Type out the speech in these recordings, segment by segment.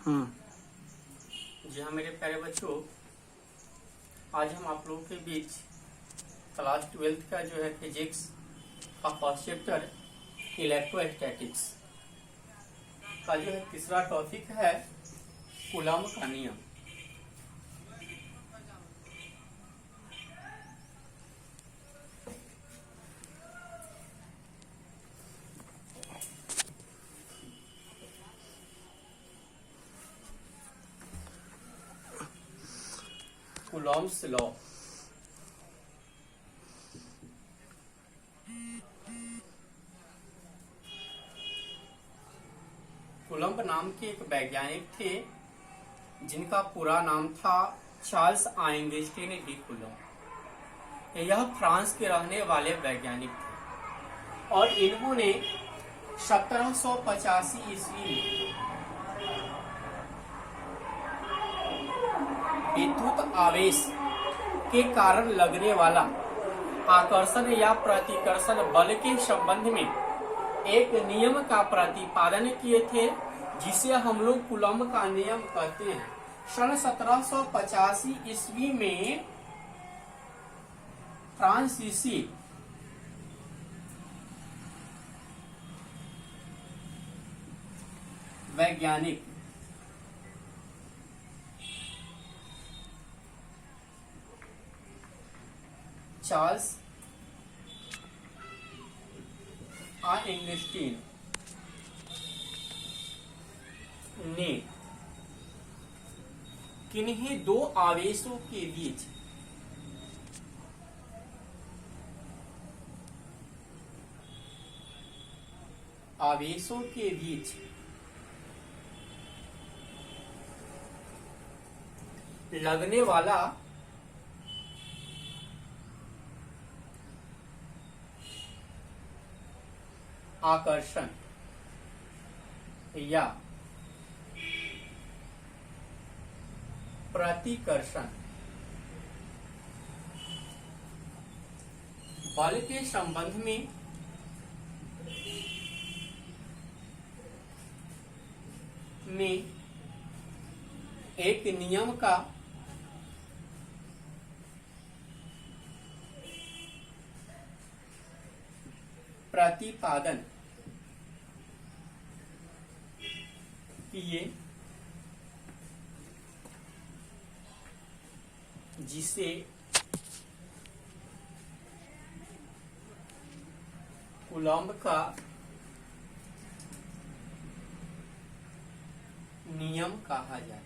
जी हाँ मेरे प्यारे बच्चों, आज हम आप लोगों के बीच क्लास 12th का जो है फिजिक्स का फर्स्ट चैप्टर इलेक्ट्रोस्टैटिक्स का जो है तीसरा टॉपिक है कूलॉम का नियम। Coulomb's law. कूलम्ब नाम के एक वैज्ञानिक थे जिनका पूरा नाम था चार्ल्स आइंस्टीन डी कूलम्ब। यह फ्रांस के रहने वाले वैज्ञानिक थे और इन्होंने 1785 ईस्वी में विद्युत आवेश के कारण लगने वाला आकर्षण या प्रतिकर्षण बल के संबंध में एक नियम का प्रतिपादन किए थे, जिसे हम लोग कूलम्ब का नियम कहते हैं। सन 1785 ईस्वी में फ्रांसीसी वैज्ञानिक चार्ल्स आइंस्टीन ने किन्हीं दो आवेशों के बीच लगने वाला आकर्षण या प्रतिकर्षण बल के संबंध में एक नियम का प्रतिपादन किए, जिसे कूलम्ब का नियम कहा जाता है।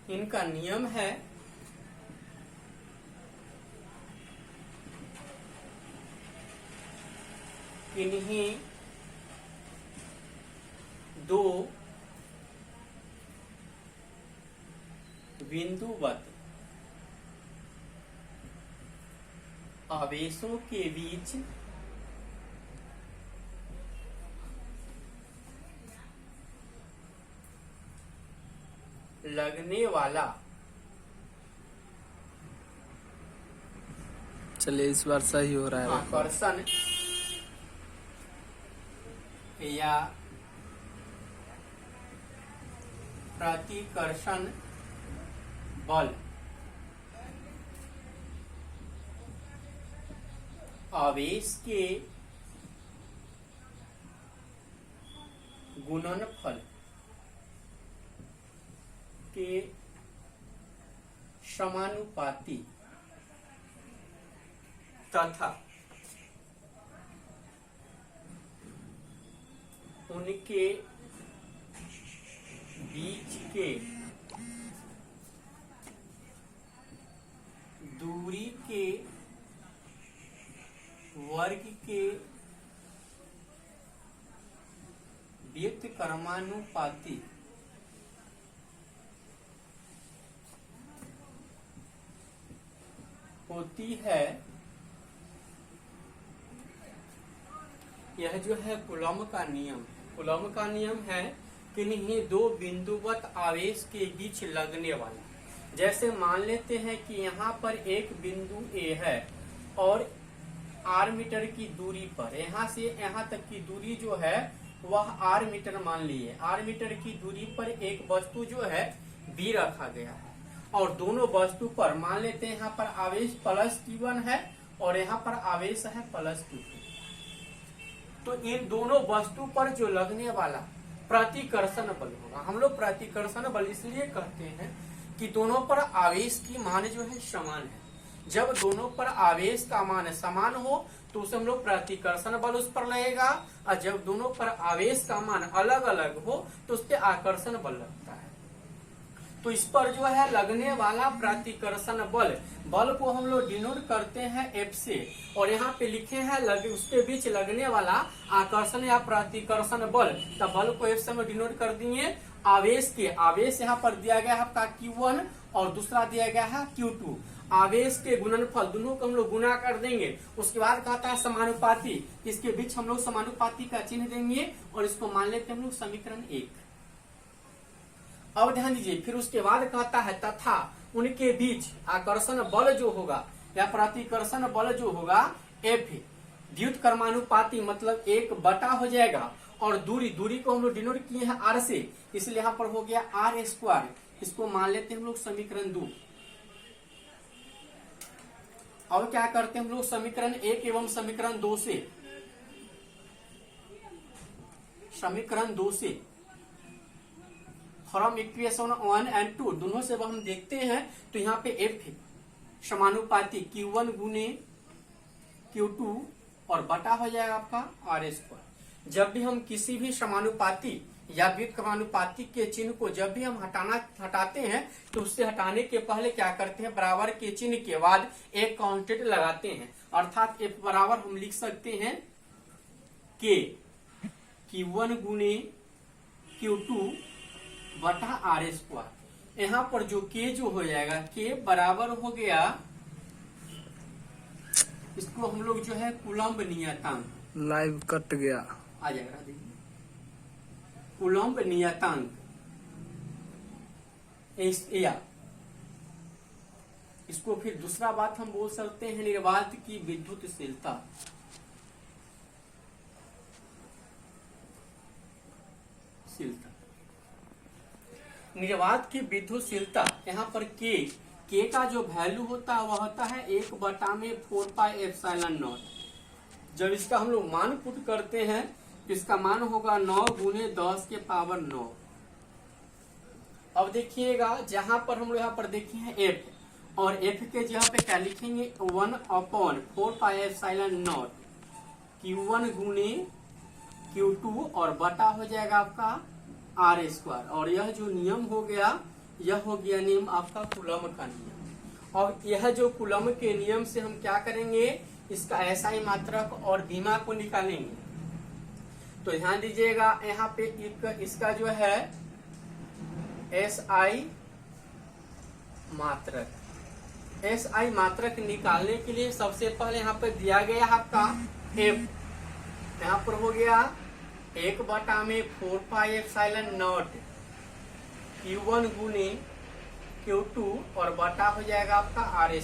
इनका नियम है किन्हीं दो बिंदुवत आवेशों के बीच लगने वाला चलिए इस बार सही हो रहा है आकर्षण या प्रतिकर्षण बल आवेश के गुणनफल के समानुपाती तथा उनके बीच के दूरी के वर्ग के व्युत्क्रमानुपाती होती है। यह जो है कूलम्ब का नियम। कूलम्ब का नियम है किन्हीं दो बिंदुवत आवेश के बीच लगने वाला। जैसे मान लेते हैं कि यहाँ पर एक बिंदु ए है और r मीटर की दूरी पर, यहाँ से यहाँ तक की दूरी जो है वह आर मीटर मान लिए। आर मीटर की दूरी पर एक वस्तु जो है बी रखा गया है और दोनों वस्तु पर मान लेते हैं यहाँ पर आवेश प्लस Q1 है और यहाँ पर आवेश है प्लस Q2। तो इन दोनों वस्तु पर जो लगने वाला प्रतिकर्षण बल होगा, हम लोग प्रतिकर्षण बल इसलिए कहते हैं कि दोनों पर आवेश की मान जो है समान है। जब दोनों पर आवेश का मान समान हो तो उसे हम लोग प्रतिकर्षण बल उस पर लगेगा, और जब दोनों पर आवेश का मान अलग अलग हो तो उस पर आकर्षण बल लगता है। तो इस पर जो है लगने वाला प्रतिकर्षण बल को हम लोग डिनोट करते हैं F से, और यहाँ पे लिखे हैं उसके बीच लगने वाला आकर्षण या प्रतिकर्षण बल, तब बल को F से हम डिनोट कर दिए आवेश के। आवेश यहाँ पर दिया गया है आपका Q1 और दूसरा दिया गया है Q2। आवेश के गुणनफल दोनों को हम लोग गुना कर देंगे। उसके बाद कहता है समानुपाती, इसके बीच हम लोग समानुपाती का चिन्ह देंगे और इसको मान लेते हैं हम लोग समीकरण 1। अब ध्यान दीजिए, फिर उसके बाद कहता है तथा उनके बीच आकर्षण बल जो होगा या प्रतिकर्षण बल जो होगा F द्युत कर्मानुपाती मतलब 1 हो जाएगा, और दूरी को हम लोग डिनोट किए हैं R से, इसलिए यहाँ पर हो गया R²। इसको मान लेते हैं हम लोग समीकरण 2। अब क्या करते हैं हम लोग समीकरण 1 एवं समीकरण 2 से, समीकरण 2 से फ्रॉम इक्वेशन 1 और 2 दोनों से हम देखते हैं तो यहाँ पे F समानुपाती Q1 गुने Q2 और बटा हो जाएगा आपका R²। जब भी हम किसी भी समानुपाती या व्युत्क्रमानुपाती के चिन्ह को जब भी हम हटाते हैं तो उससे हटाने के पहले क्या करते हैं, बराबर के चिन्ह के बाद एक कांस्टेंट लगाते हैं, अर्थात F बराबर हम लिख सकते हैं Q1 गुने Q2 बटा R²। यहाँ पर जो K जो हो जाएगा K बराबर हो गया, इसको हम लोग जो है कूलम्ब नियतांक, लाइव कट गया आ जाएगा, कूलम्ब नियतांक या इसको फिर दूसरा बात हम बोल सकते हैं निर्वात की विद्युतशीलता। निर्वात की विद्युतशीलता, यहाँ पर के का जो वैल्यू होता है वह होता है 1/4πε0। जब इसका हम लोग मान पुट करते हैं तो इसका मान होगा 9 गुने 10 के पावर 9। अब देखिएगा जहां पर हम लोग यहाँ पर देखे हैं F, और F के जगह पे क्या लिखेंगे 1/4πε0 Q1 गुने Q2 और बटा हो जाएगा आपका R²। और यह जो नियम हो गया, यह हो गया नियम आपका कूलम्ब का नियम। और यह जो कूलम्ब के नियम से हम क्या करेंगे, इसका SI मात्रक और बीमा को निकालेंगे। तो ध्यान दीजिएगा यहाँ पे इसका जो है SI मात्रक, SI मात्रक निकालने के लिए सबसे पहले यहाँ पर दिया गया आपका F, यहाँ पर हो गया 1/4πε0 Q1 गुने Q2 और बटा हो जाएगा आपका R²।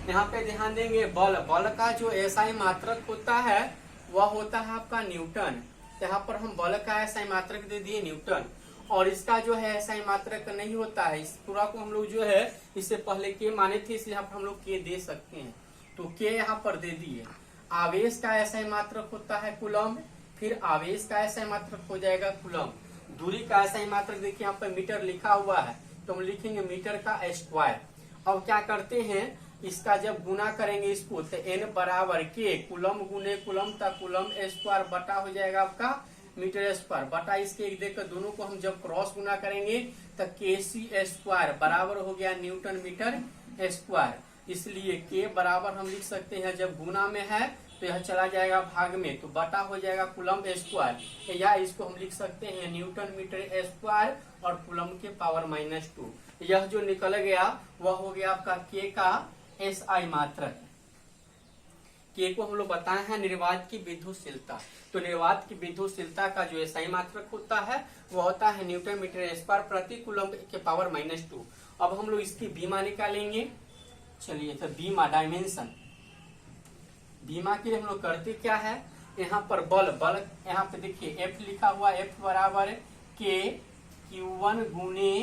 यहाँ पे ध्यान देंगे बल का जो SI मात्रक होता है वह होता है आपका न्यूटन। यहाँ पर हम बल का SI मात्रक दे दिए न्यूटन, और इसका जो है SI मात्रक नहीं होता है, इस पूरा को हम लोग जो है इससे पहले के माने थे, इसलिए यहाँ पर हम लोग के दे सकते हैं, तो के यहाँ पर दे दिए। आवेश का SI मात्रक होता है कूलम्ब, फिर आवेश का SI मात्रक हो जाएगा कूलम्ब। दूरी का SI मात्रक देखिए यहाँ पर मीटर लिखा हुआ है, तो हम लिखेंगे मीटर का स्क्वायर। अब क्या करते हैं, इसका जब गुना करेंगे इसको तो N बराबर के कूलम्ब गुने कूलम्ब तक कूलम्ब स्क्वायर बटा हो जाएगा आपका मीटर स्क्वायर, बटा इसके एक देकर दोनों को हम जब क्रॉस गुना करेंगे तो kc² बराबर हो गया न्यूटन मीटर स्क्वायर। इसलिए के बराबर हम लिख सकते हैं, जब गुना में है तो यह चला जाएगा भाग में, तो बटा हो जाएगा कूलम्ब स्क्वायर, या इसको हम लिख सकते हैं न्यूटन मीटर स्क्वायर और कूलम्ब के पावर -2। यह जो निकल गया वह हो गया आपका के का SI मात्रक। के को हम लोग बताए हैं निर्वात की विद्युतशीलता। तो निर्वात की विद्युतशीलता का जो SI मात्रक होता है वह होता है न्यूटन मीटर स्क्वायर प्रति कूलम्ब के पावर -2। अब हम लोग इसकी बीमा निकालेंगे। चलिए तो बीमा डायमेंशन, बीमा के लिए हम लोग करते क्या है, यहाँ पर बल बल यहाँ पे देखिए F लिखा हुआ, F बराबर K Q1 गुने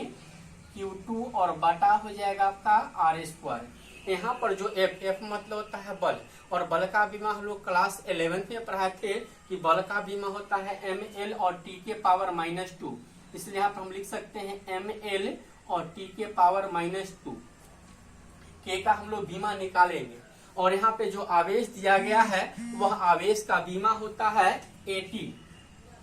Q2 और बटा हो जाएगा आपका R स्क्वायर। यहाँ पर जो F मतलब होता है बल, और बल का बीमा हम लोग क्लास 11th में पढ़ाए थे कि बल का बीमा होता है ml और t के पावर -2, इसलिए यहाँ पर हम लिख सकते हैं ml और t के पावर -2 के का हम लोग बीमा निकालेंगे। और यहाँ पे जो आवेश दिया गया है वह आवेश का बीमा होता है AT,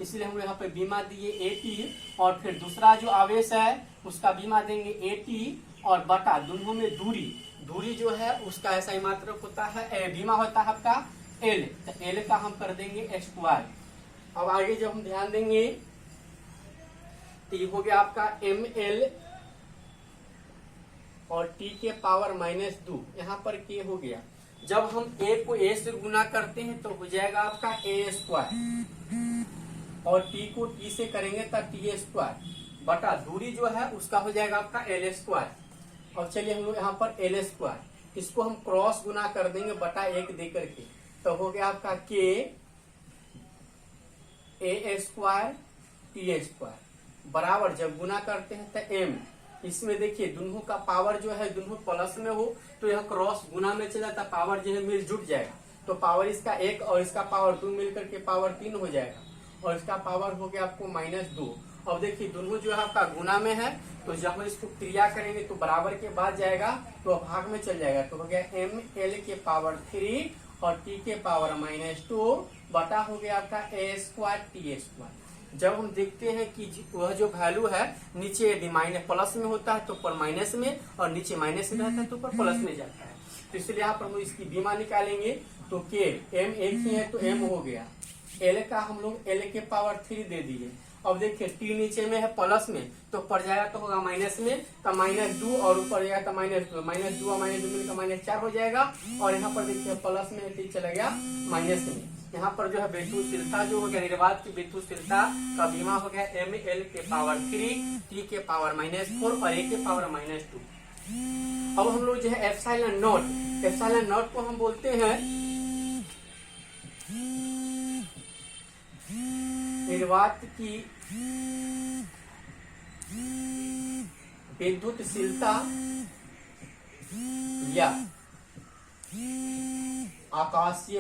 इसलिए हम यहाँ पे बीमा दिए AT। और फिर दूसरा जो आवेश है उसका बीमा देंगे AT और बटा दोनों में दूरी जो है उसका ऐसा ही मात्रक होता है, बीमा होता है आपका L, तो L का हम कर देंगे स्क्वायर। अब आगे जब हम ध्यान देंगे तो ये हो गया आपका ml और t के पावर -2, यहाँ पर k हो गया। जब हम a को a से गुना करते हैं तो हो जाएगा आपका a स्क्वायर, और t को t से करेंगे तब t स्क्वायर बटा दूरी जो है उसका हो जाएगा आपका l स्क्वायर। और चलिए हम लोग यहाँ पर l स्क्वायर, इसको हम क्रॉस गुना कर देंगे बटा 1 दे करके, तो हो गया आपका k a square t square बराबर जब गुना करते हैं तो m, इसमें देखिए दोनों का पावर जो है दोनों प्लस में हो तो यह क्रॉस गुना में चला था, पावर जो है मिल जुट जाएगा, तो पावर इसका 1 और इसका पावर 2 मिलकर के पावर 3 हो जाएगा, और इसका पावर हो गया आपको -2। अब देखिए दोनों जो है आपका गुना में है, तो जब हम इसको क्रिया करेंगे तो बराबर के बाद जाएगा तो भाग में चल जाएगा, तो हो गया ml के पावर 3 और t के पावर -2 बटा हो गया आपका a स्क्वायर t स्क्वायर। जब हम देखते हैं कि वह जो वैल्यू है नीचे यदि माइनस प्लस में होता है तो ऊपर माइनस में, और नीचे माइनस में रहता है तो ऊपर प्लस में जाता है, तो इसलिए यहाँ पर हम इसकी बीमा निकालेंगे तो k m एक ही है तो m हो गया, l का हम लोग l के पावर 3 दे दिए। अब देखिए t नीचे में है प्लस में तो ऊपर जाएगा तो होगा माइनस में, तो -2 और ऊपर जाएगा तो -2 और -2 मिलकर -4 हो जाएगा, और यहाँ पर देखिए प्लस में t चला गया माइनस में। यहाँ पर जो है बेतुशीलता जो हो गया, निर्वात की बेतुशीलता का बीमा हो गया ml के पावर 3 t के पावर -4 और a के पावर -2। अब हम लोग जो है एप्सिलॉन नॉट को हम बोलते हैं निर्वात की विद्युतशीलता या आकाशीय